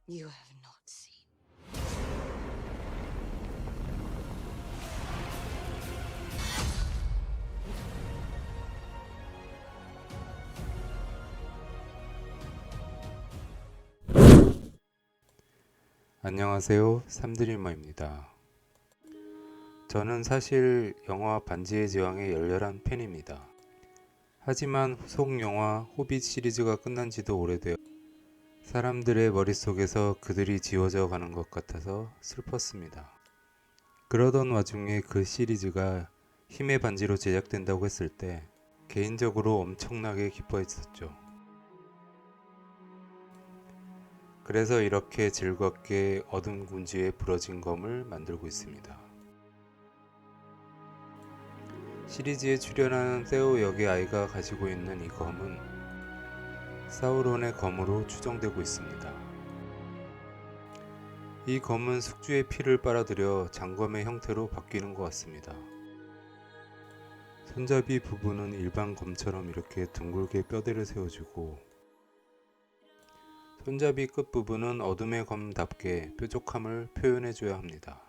you have not seen. 안녕하세요. 삼드리머입니다. 저는 사실 영화 반지의 제왕의 열렬한 팬입니다. 하지만 후속 영화 호빗 시리즈가 끝난 지도 오래되어 사람들의 머릿속에서 그들이 지워져 가는 것 같아서 슬펐습니다. 그러던 와중에 그 시리즈가 힘의 반지로 제작된다고 했을 때 개인적으로 엄청나게 기뻐했었죠. 그래서 이렇게 즐겁게 어둠 군주의 부러진 검을 만들고 있습니다. 시리즈에 출연하는 세오 역의 아이가 가지고 있는 이 검은 사우론의 검으로 추정되고 있습니다. 이 검은 숙주의 피를 빨아들여 장검의 형태로 바뀌는 것 같습니다. 손잡이 부분은 일반 검처럼 이렇게 둥글게 뼈대를 세워주고 손잡이 끝부분은 어둠의 검답게 뾰족함을 표현해줘야 합니다.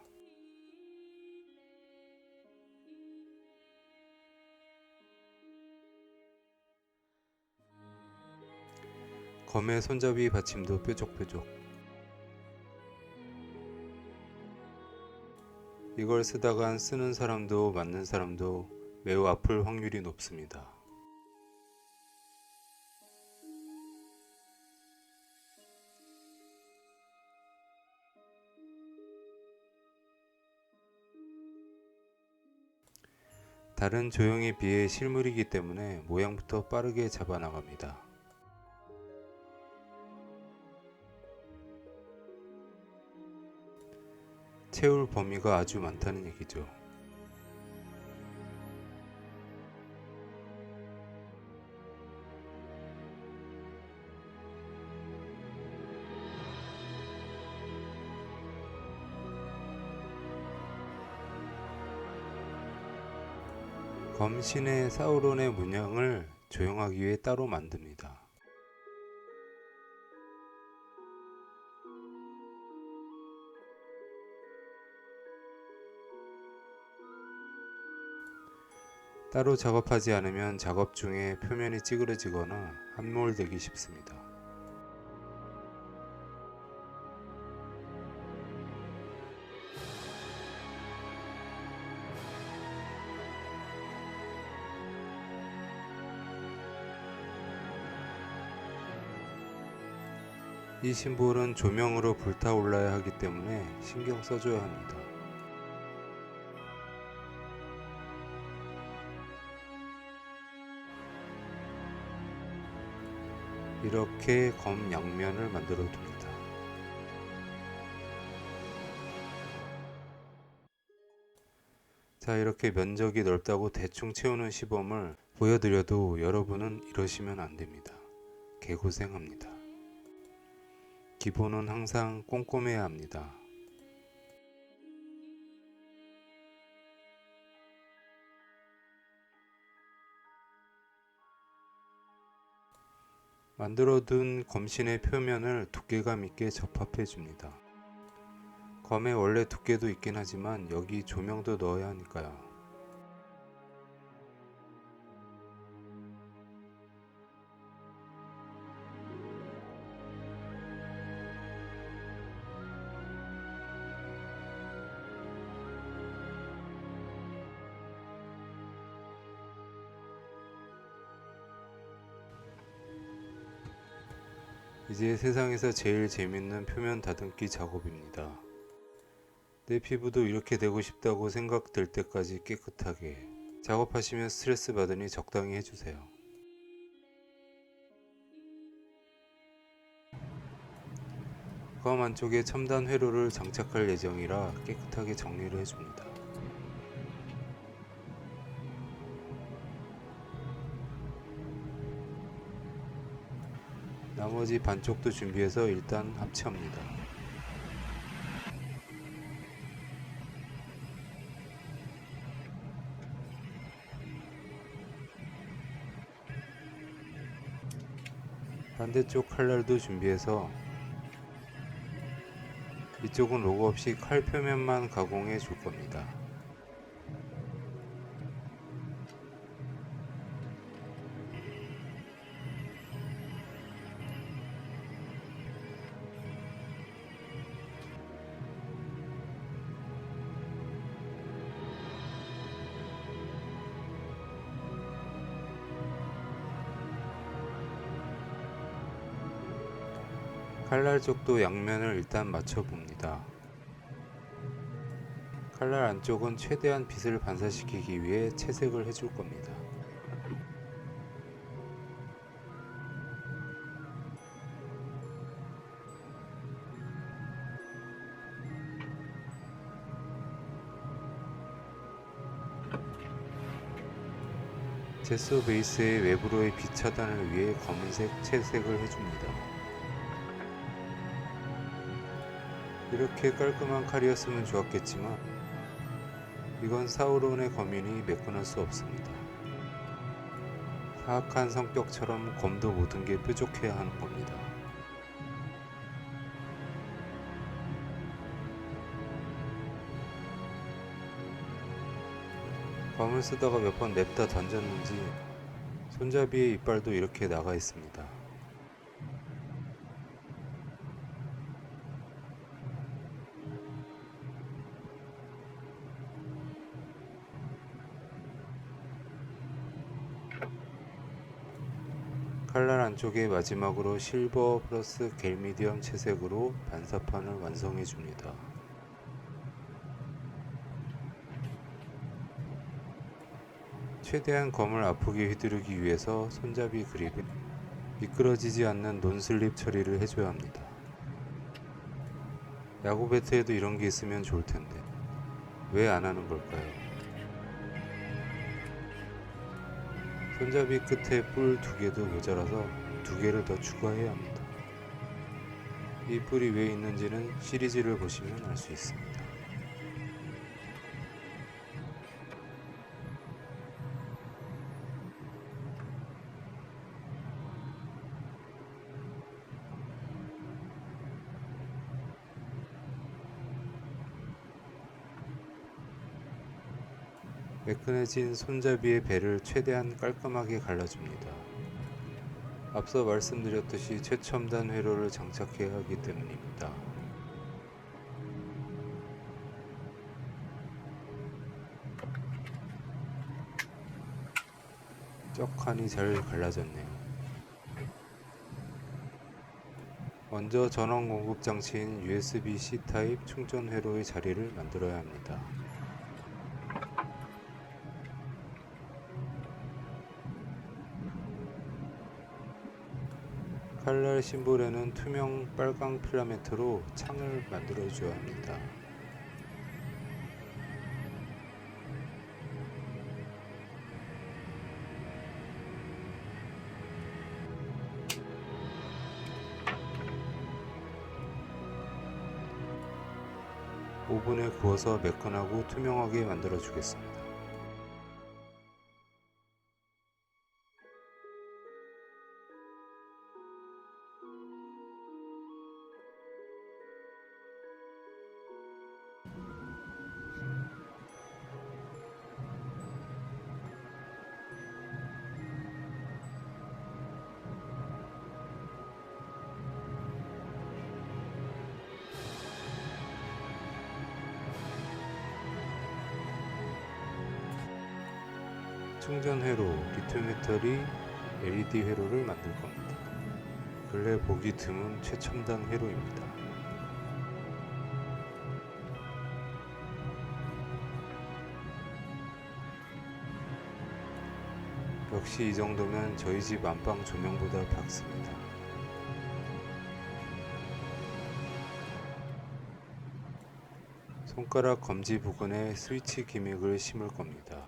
검의 손잡이 받침도 뾰족뾰족. 이걸 쓰다간 쓰는 사람도 맞는 사람도 매우 아플 확률이 높습니다. 다른 조형에 비해 실물이기 때문에 모양부터 빠르게 잡아나갑니다. 채울 범위가 아주 많다는 얘기죠. 검신의 사우론의 문양을 조형하기 위해 따로 만듭니다. 따로 작업하지 않으면 작업 중에 표면이 찌그러지거나 함몰되기 쉽습니다. 이 심볼은 조명으로 불타올라야 하기 때문에 신경 써줘야 합니다. 이렇게 검 양면을 만들어 둡니다. 자, 이렇게 면적이 넓다고 대충 채우는 시범을 보여드려도 여러분은 이러시면 안됩니다. 개고생합니다. 기본은 항상 꼼꼼해야 합니다. 만들어둔 검신의 표면을 두께감 있게 접합해 줍니다. 검에 원래 두께도 있긴 하지만 여기 조명도 넣어야 하니까요. 이제 세상에서 제일 재밌는 표면 다듬기 작업입니다. 내 피부도 이렇게 되고 싶다고 생각될 때까지 깨끗하게 작업하시면 스트레스 받으니 적당히 해주세요. 검 안쪽에 첨단 회로를 장착할 예정이라 깨끗하게 정리를 해줍니다. 나머지 반쪽도 준비해서 일단 합체합니다. 반대쪽 칼날도 준비해서 이쪽은 로고 없이 칼 표면만 가공해 줄 겁니다. 칼날 쪽도 양면을 일단 맞춰 봅니다. 칼날 안쪽은 최대한 빛을 반사시키기 위해 채색을 해줄 겁니다. 제소 베이스의 외부로의 빛 차단을 위해 검은색 채색을 해줍니다. 이렇게 깔끔한 칼이었으면 좋았겠지만 이건 사우론의 검이니 메꿔낼 수 없습니다. 사악한 성격처럼 검도 모든 게 뾰족해야 하는 겁니다. 검을 쓰다가 몇 번 냅다 던졌는지 손잡이의 이빨도 이렇게 나가 있습니다. 칼날 안쪽에 마지막으로 실버 플러스 겔미디엄 채색으로 반사판을 완성해 줍니다. 최대한 검을 아프게 휘두르기 위해서 손잡이 그립에 미끄러지지 않는 논슬립 처리를 해줘야 합니다. 야구 배트에도 이런 게 있으면 좋을 텐데 왜 안 하는 걸까요? 손잡이 끝에 뿔 2개도 모자라서 2개를 더 추가해야 합니다. 이 뿔이 왜 있는지는 시리즈를 보시면 알 수 있습니다. 매끈해진 손잡이의 배를 최대한 깔끔하게 갈라줍니다. 앞서 말씀드렸듯이 최첨단 회로를 장착해야 하기 때문입니다. 떡하니 잘 갈라졌네요. 먼저 전원 공급 장치인 USB-C 타입 충전 회로의 자리를 만들어야 합니다. 칼날 심볼에는 투명 빨강 필라멘트로 창을 만들어 줘야 합니다. 오븐에 구워서 매끈하고 투명하게 만들어 주겠습니다. 충전 회로, 리튬 배터리, LED 회로를 만들 겁니다. 근래 보기 드문 최첨단 회로입니다. 역시 이 정도면 저희 집 안방 조명보다 밝습니다. 손가락 검지 부근에 스위치 기믹을 심을 겁니다.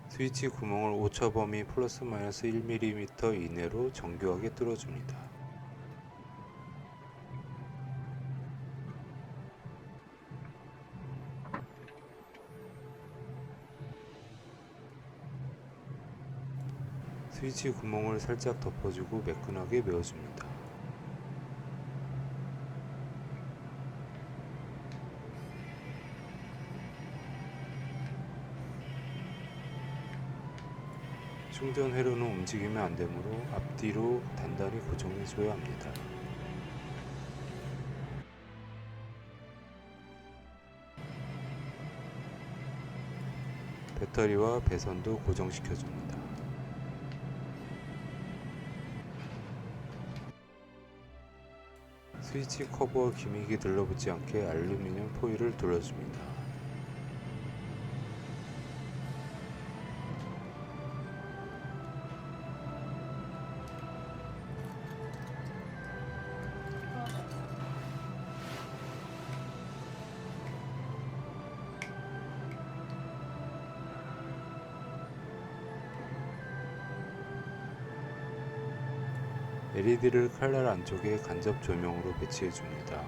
스위치 구멍을 오차 범위 플러스 마이너스 1mm 이내로 정교하게 뚫어줍니다. 스위치 구멍을 살짝 덮어주고 매끈하게 메워줍니다. 충전 회로는 움직이면 안 되므로 앞뒤로 단단히 고정해 줘야 합니다. 배터리와 배선도 고정시켜 줍니다. 스위치 커버와 기믹이 들러붙지 않게 알루미늄 포일을 둘러줍니다. LED를 칼날 안쪽에 간접 조명으로 배치해 줍니다.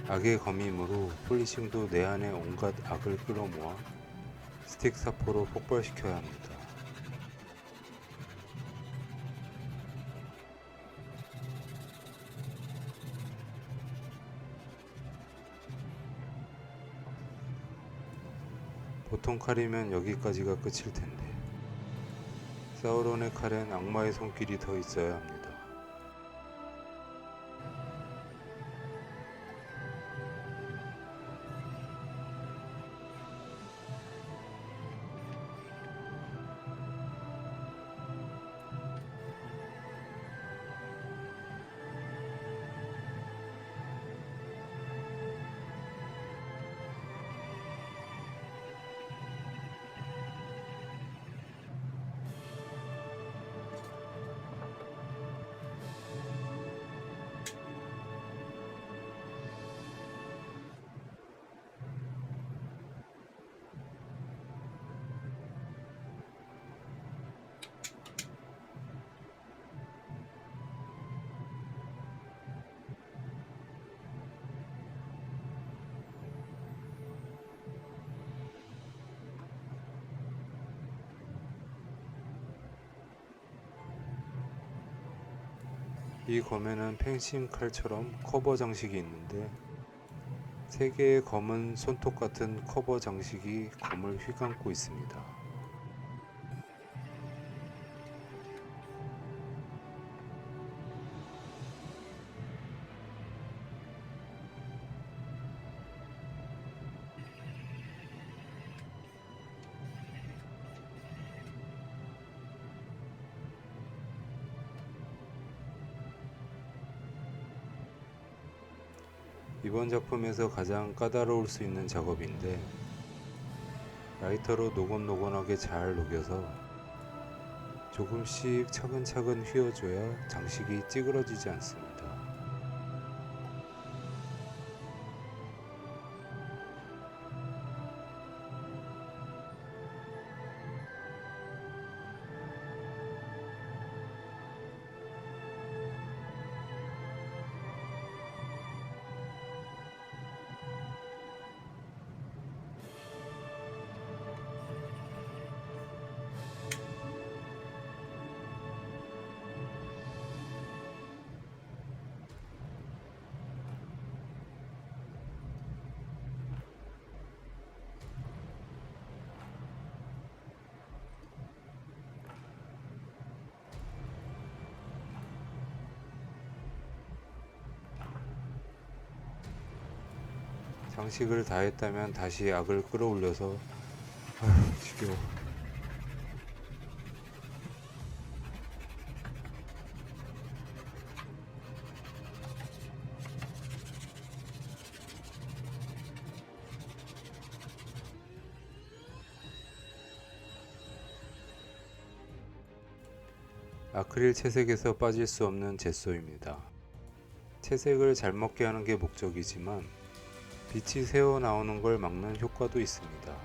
악의 검임으로 폴리싱도 내 안에 온갖 악을 끌어모아 스틱 사포로 폭발시켜야 합니다. 보통 칼이면 여기까지가 끝일 텐데 사우론의 칼엔 악마의 손길이 더 있어야 합니다. 이 검에는 펜싱 칼처럼 커버 장식이 있는데 3개의 검은 손톱 같은 커버 장식이 검을 휘감고 있습니다. 이번 작품에서 가장 까다로울 수 있는 작업인데 라이터로 노곤노곤하게 잘 녹여서 조금씩 차근차근 휘어줘야 장식이 찌그러지지 않습니다. 장식을 다 했다면 다시 악을 끌어올려서 지겨워. 아크릴 채색에서 빠질 수 없는 젯소입니다. 채색을 잘 먹게 하는 게 목적이지만 빛이 새어 나오는 걸 막는 효과도 있습니다.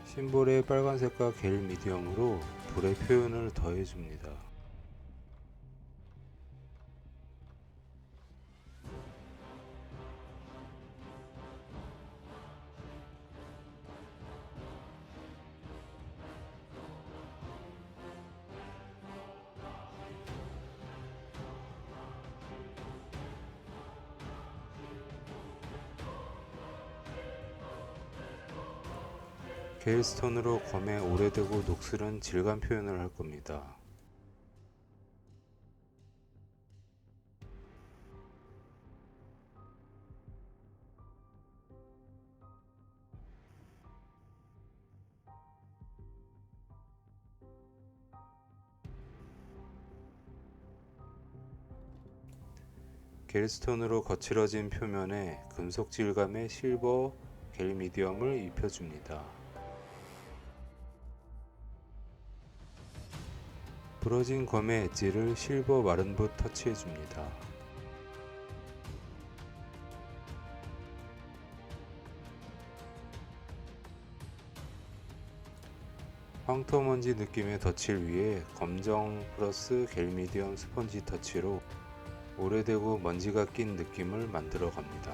심볼에 빨간색과 겔 미디엄으로 불의 표현을 더해줍니다. 게일스톤으로 검의 오래되고 녹슬은 질감 표현을 할 겁니다. 게일스톤으로 거칠어진 표면에 금속 질감의 실버 겔 미디엄을 입혀줍니다. 부러진 검의 엣지를 실버 마른붓 터치해줍니다. 황토먼지 느낌의 덧칠 위에 검정 플러스 겔 미디엄 스펀지 터치로 오래되고 먼지가 낀 느낌을 만들어 갑니다.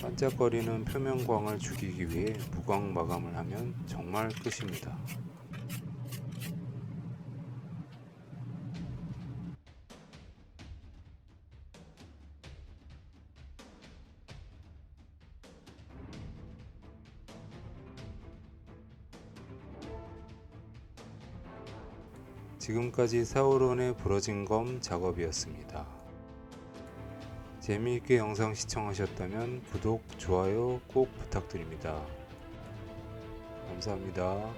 반짝거리는 표면광을 죽이기 위해 무광 마감을 하면 정말 끝입니다. 지금까지 사우론의 부러진 검 작업이었습니다. 재미있게 영상 시청하셨다면 구독, 좋아요 꼭 부탁드립니다. 감사합니다.